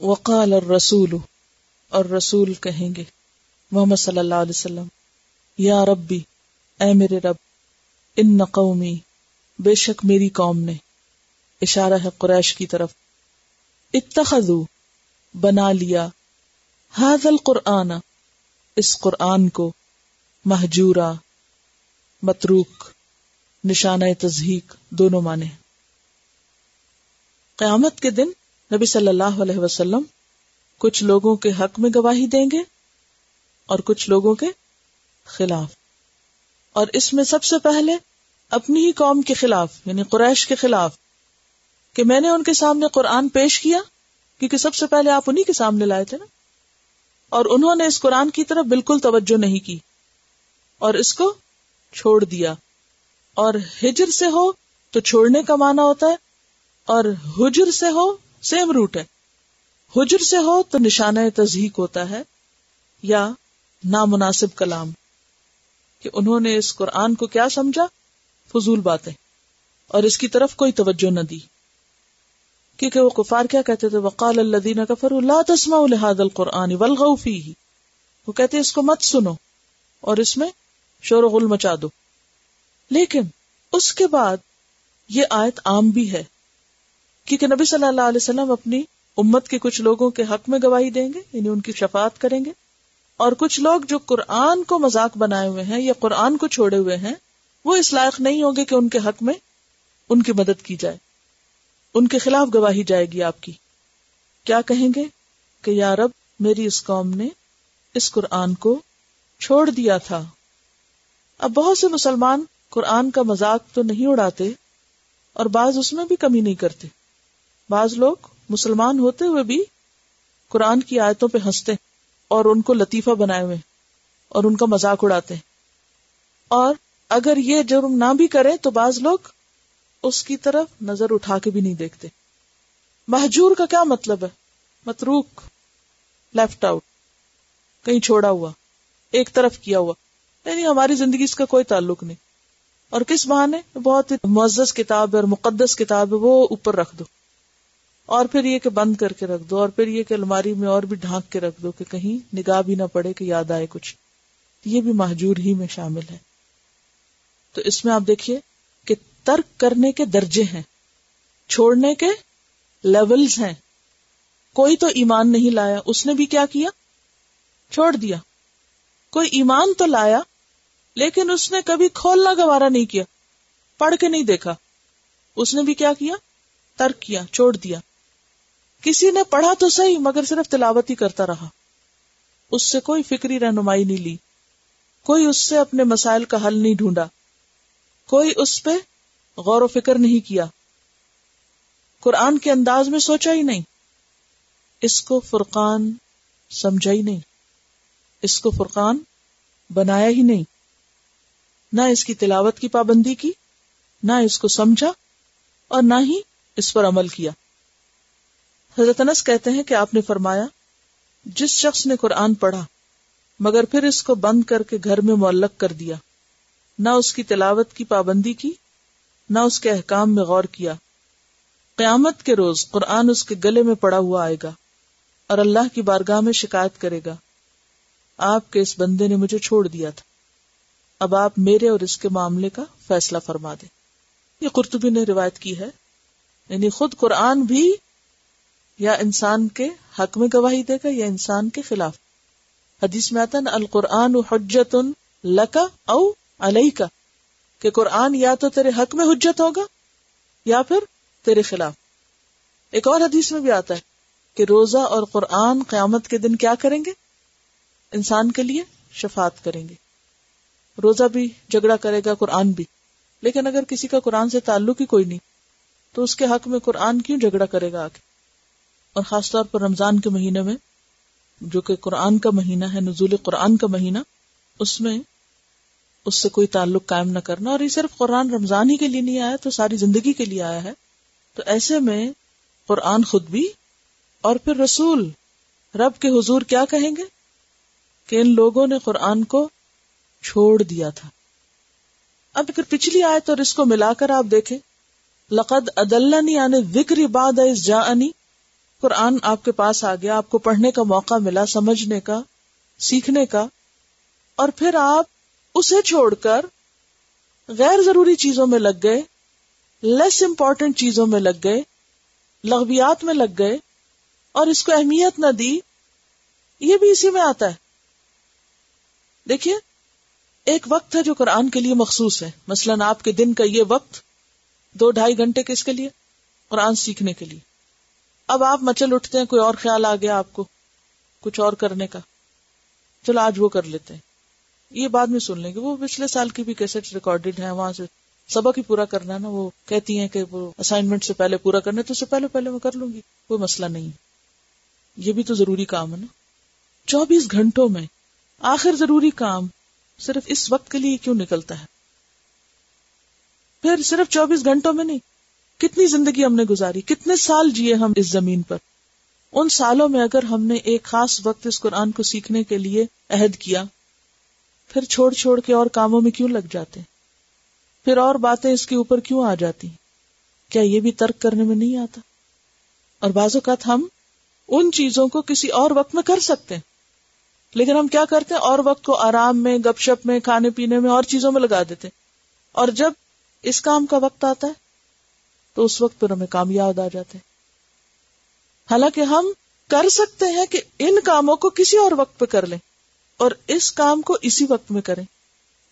وقال الرسول، اور رسول کہیں گے محمد صلی اللہ علیہ وسلم، یا ربی، اے میرے رب، ان قومی، بے شک میری قوم نے، اشارہ ہے قریش کی طرف، اتخذوا، بنا لیا، ھذا القرآن، اس قرآن کو، مہجورا، متروک، نشانہ تضحیک، دونوں معنی ہیں۔ قیامت کے دن نبی صلی اللہ علیہ وسلم کچھ لوگوں کے حق میں گواہی دیں گے اور کچھ لوگوں کے خلاف، اور اس میں سب سے پہلے اپنی ہی قوم کے خلاف، یعنی قریش کے خلاف، کہ میں نے ان کے سامنے قرآن پیش کیا، کیونکہ سب سے پہلے آپ انہی کے سامنے لائے تھے نا، اور انہوں نے اس قرآن کی طرف بالکل توجہ نہیں کی اور اس کو چھوڑ دیا۔ اور ہجر سے ہو تو چھوڑنے کا معنی ہوتا ہے، اور ہجر سے ہو سیم روٹ ہے، ہجر سے ہو تو نشانہ تضحیک ہوتا ہے یا نامناسب کلام، کہ انہوں نے اس قرآن کو کیا سمجھا، فضول باتیں، اور اس کی طرف کوئی توجہ نہ دی، کیونکہ وہ کفار کیا کہتے تھے، وقال الذین کفروا لا تسمعوا لهذا القرآن والغوا فیہ، وہ کہتے اس کو مت سنو اور اس میں شور و غل مچا دو۔ لیکن اس کے بعد یہ آیت عام بھی ہے، کیونکہ نبی صلی اللہ علیہ وسلم اپنی امت کے کچھ لوگوں کے حق میں گواہی دیں گے، یعنی ان کی شفاعت کریں گے، اور کچھ لوگ جو قرآن کو مذاق بنائے ہوئے ہیں یا قرآن کو چھوڑے ہوئے ہیں، وہ اس لائق نہیں ہوں گے کہ ان کے حق میں ان کی مدد کی جائے، ان کے خلاف گواہی جائے گی آپ کی۔ کیا کہیں گے کہ یا رب، میری اس قوم نے اس قرآن کو چھوڑ دیا تھا۔ اب بہت سے مسلمان قرآن کا مذاق تو نہیں اڑاتے اور بعض اس میں بھی کمی نہیں کرتے، بعض لوگ مسلمان ہوتے ہوئے بھی قرآن کی آیتوں پہ ہنستے اور ان کو لطیفہ بنائے ہوئے اور ان کا مذاق اڑاتے ہیں، اور اگر یہ جرم نہ بھی کریں تو بعض لوگ اس کی طرف نظر اٹھا کے بھی نہیں دیکھتے۔ مہجور کا کیا مطلب ہے؟ متروک، لیفٹ آؤٹ، کہیں چھوڑا ہوا، ایک طرف کیا ہوا، یعنی ہماری زندگی اس کا کوئی تعلق نہیں، اور کس بہانے بہت معزز کتاب ہے اور مقدس کتاب ہے وہ اوپر رکھ دو، اور پھر یہ کہ بند کر کے رکھ دو، اور پھر یہ کہ الماری میں اور بھی ڈھانک کے رکھ دو کہ کہیں نگاہ بھی نہ پڑے کہ یاد آئے کچھ، یہ بھی مہجور ہی میں شامل ہے۔ تو اس میں آپ دیکھیے کہ ترک کرنے کے درجے ہیں، چھوڑنے کے لیولز ہیں۔ کوئی تو ایمان نہیں لایا، اس نے بھی کیا کیا؟ چھوڑ دیا۔ کوئی ایمان تو لایا لیکن اس نے کبھی کھولنا گوارا نہیں کیا، پڑھ کے نہیں دیکھا، اس نے بھی کیا کیا؟ ترک کیا، چھوڑ دیا۔ کسی نے پڑھا تو صحیح مگر صرف تلاوت ہی کرتا رہا، اس سے کوئی فکری رہنمائی نہیں لی، کوئی اس سے اپنے مسائل کا حل نہیں ڈھونڈا، کوئی اس پہ غور و فکر نہیں کیا، قرآن کے انداز میں سوچا ہی نہیں، اس کو فرقان سمجھا ہی نہیں، اس کو فرقان بنایا ہی نہیں، نہ اس کی تلاوت کی پابندی کی، نہ اس کو سمجھا اور نہ ہی اس پر عمل کیا۔ حضرت انس کہتے ہیں کہ آپ نے فرمایا، جس شخص نے قرآن پڑھا مگر پھر اس کو بند کر کے گھر میں معلق کر دیا، نہ اس کی تلاوت کی پابندی کی، نہ اس کے احکام میں غور کیا، قیامت کے روز قرآن اس کے گلے میں پڑا ہوا آئے گا اور اللہ کی بارگاہ میں شکایت کرے گا، آپ کے اس بندے نے مجھے چھوڑ دیا تھا، اب آپ میرے اور اس کے معاملے کا فیصلہ فرما دیں۔ یہ قرطبی نے روایت کی ہے، یعنی خود قرآن بھی یا انسان کے حق میں گواہی دے گا یا انسان کے خلاف۔ حدیث میں آتا ہے نا، القرآن حجت لک او علیک، کہ قرآن یا تو تیرے حق میں حجت ہوگا یا پھر تیرے خلاف۔ ایک اور حدیث میں بھی آتا ہے کہ روزہ اور قرآن قیامت کے دن کیا کریں گے؟ انسان کے لیے شفاعت کریں گے۔ روزہ بھی جھگڑا کرے گا، قرآن بھی، لیکن اگر کسی کا قرآن سے تعلق ہی کوئی نہیں تو اس کے حق میں قرآن کیوں جھگڑا کرے گا آگے؟ اور خاص طور پر رمضان کے مہینے میں، جو کہ قرآن کا مہینہ ہے، نزول قرآن کا مہینہ، اس میں اس سے کوئی تعلق قائم نہ کرنا، اور یہ صرف قرآن رمضان ہی کے لیے نہیں آیا، تو ساری زندگی کے لیے آیا ہے۔ تو ایسے میں قرآن خود بھی اور پھر رسول رب کے حضور کیا کہیں گے کہ ان لوگوں نے قرآن کو چھوڑ دیا تھا۔ اب اگر پچھلی آیت اور اس کو ملا کر آپ دیکھیں، لقد اضلنی عن الذکر بعد اذ جاءنی، قرآن آپ کے پاس آ گیا، آپ کو پڑھنے کا موقع ملا، سمجھنے کا، سیکھنے کا، اور پھر آپ اسے چھوڑ کر غیر ضروری چیزوں میں لگ گئے، لیس امپورٹنٹ چیزوں میں لگ گئے، لغویات میں لگ گئے اور اس کو اہمیت نہ دی، یہ بھی اسی میں آتا ہے. دیکھیے، ایک وقت ہے جو قرآن کے لیے مخصوص ہے. مثلاً آپ کے دن کا یہ وقت 2-2.5 گھنٹے کس کے لیے؟ قرآن سیکھنے کے لیے. اب آپ مچل اٹھتے ہیں، کوئی اور خیال آ گیا آپ کو کچھ اور کرنے کا، چلو آج وہ کر لیتے ہیں، یہ بعد میں سن لیں گے، وہ پچھلے سال کی بھی کیسٹ ریکارڈڈ ہیں، وہاں سے سبق ہی پورا کرنا ہے نا. وہ کہتی ہیں کہ وہ اسائنمنٹ سے پہلے پورا کرنا ہے، تو اس سے پہلے میں کر لوں گی، کوئی مسئلہ نہیں. یہ بھی تو ضروری کام ہے نا. 24 گھنٹوں میں آخر ضروری کام صرف اس وقت کے لیے کیوں نکلتا ہے؟ پھر صرف 24 گھنٹوں میں نہیں، کتنی زندگی ہم نے گزاری، کتنے سال جیے ہم اس زمین پر. ان سالوں میں اگر ہم نے ایک خاص وقت اس قرآن کو سیکھنے کے لیے عہد کیا، پھر چھوڑ کے اور کاموں میں کیوں لگ جاتے ہیں؟ پھر اور باتیں اس کے اوپر کیوں آ جاتی ہیں؟ کیا یہ بھی ترک کرنے میں نہیں آتا؟ اور بعض اوقات ہم ان چیزوں کو کسی اور وقت میں کر سکتے ہیں، لیکن ہم کیا کرتے ہیں؟ اور وقت کو آرام میں، گپ شپ میں، کھانے پینے میں، اور چیزوں میں لگا دیتے ہیں. اور جب اس کام کا وقت آتا ہے تو اس وقت پر ہمیں کام یاد آ جاتے ہیں. حالانکہ ہم کر سکتے ہیں کہ ان کاموں کو کسی اور وقت پہ کر لیں اور اس کام کو اسی وقت میں کریں،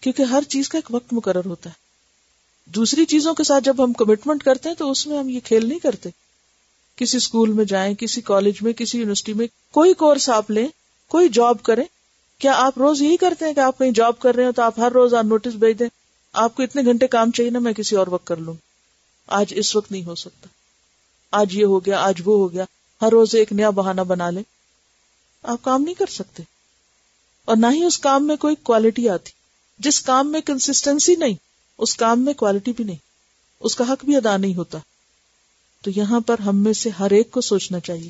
کیونکہ ہر چیز کا ایک وقت مقرر ہوتا ہے. دوسری چیزوں کے ساتھ جب ہم کمٹمنٹ کرتے ہیں تو اس میں ہم یہ کھیل نہیں کرتے. کسی اسکول میں جائیں، کسی کالج میں، کسی یونیورسٹی میں، کوئی کورس آپ لیں، کوئی جاب کریں، کیا آپ روز یہی کرتے ہیں کہ آپ کہیں جاب کر رہے ہو تو آپ ہر روز نوٹس بھیج دیں آپ کو اتنے گھنٹے کام چاہیے نا، میں کسی اور وقت کر لوں، آج اس وقت نہیں ہو سکتا، آج یہ ہو گیا، آج وہ ہو گیا، ہر روز ایک نیا بہانہ بنا لیں؟ آپ کام نہیں کر سکتے. اور نہ ہی اس کام میں کوئی کوالٹی آتی. جس کام میں کنسسٹنسی نہیں، اس کام میں کوالٹی بھی نہیں، اس کا حق بھی ادا نہیں ہوتا. تو یہاں پر ہم میں سے ہر ایک کو سوچنا چاہیے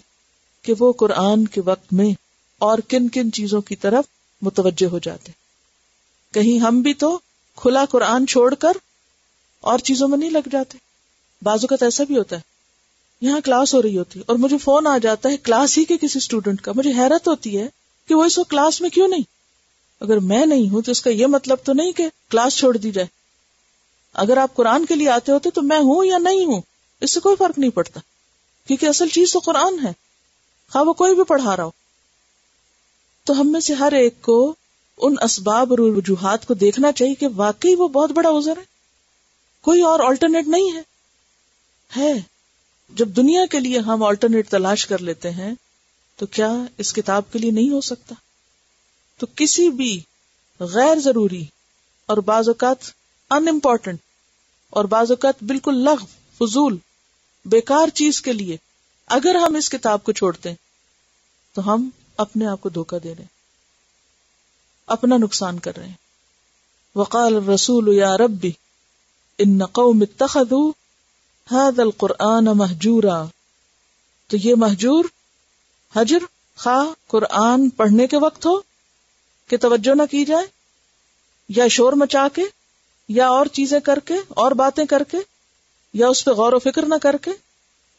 کہ وہ قرآن کے وقت میں اور کن کن چیزوں کی طرف متوجہ ہو جاتے. کہیں ہم بھی تو کھلا قرآن چھوڑ کر اور چیزوں میں نہیں لگ جاتے. بعض اوقات ایسا بھی ہوتا ہے، یہاں کلاس ہو رہی ہوتی ہے اور مجھے فون آ جاتا ہے کلاس ہی کے کسی اسٹوڈنٹ کا. مجھے حیرت ہوتی ہے کہ وہ اس وقت کلاس میں کیوں نہیں. اگر میں نہیں ہوں تو اس کا یہ مطلب تو نہیں کہ کلاس چھوڑ دی جائے. اگر آپ قرآن کے لیے آتے ہوتے تو میں ہوں یا نہیں ہوں اس سے کوئی فرق نہیں پڑتا، کیونکہ اصل چیز تو قرآن ہے، خواہ وہ کوئی بھی پڑھا رہا ہو. تو ہم میں سے ہر ایک کو ان اسباب اور وجوہات کو دیکھنا چاہیے کہ واقعی وہ بہت بڑا عذر ہے، کوئی اور آلٹرنیٹ نہیں ہے. جب دنیا کے لیے ہم آلٹرنیٹ تلاش کر لیتے ہیں تو کیا اس کتاب کے لیے نہیں ہو سکتا؟ تو کسی بھی غیر ضروری اور بعض اوقات ان امپورٹنٹ اور بعض اوقات بالکل لغو، فضول، بیکار چیز کے لیے اگر ہم اس کتاب کو چھوڑتے ہیں تو ہم اپنے آپ کو دھوکہ دے رہے ہیں، اپنا نقصان کر رہے ہیں. وقال الرسول یا ربی ان قوم اتخذوا هذا القرآن مہجورا. تو یہ مہجور، حجر، خواہ قرآن پڑھنے کے وقت ہو کہ توجہ نہ کی جائے، یا شور مچا کے، یا اور چیزیں کر کے، اور باتیں کر کے، یا اس پہ غور و فکر نہ کر کے،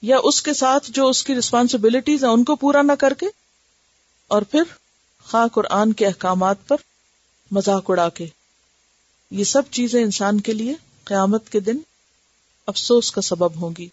یا اس کے ساتھ جو اس کی رسپانسبلٹیز ہیں ان کو پورا نہ کر کے، اور پھر خواہ قرآن کے احکامات پر مذاق اڑا کے. یہ سب چیزیں انسان کے لیے قیامت کے دن افسوس کا سبب ہوں گی.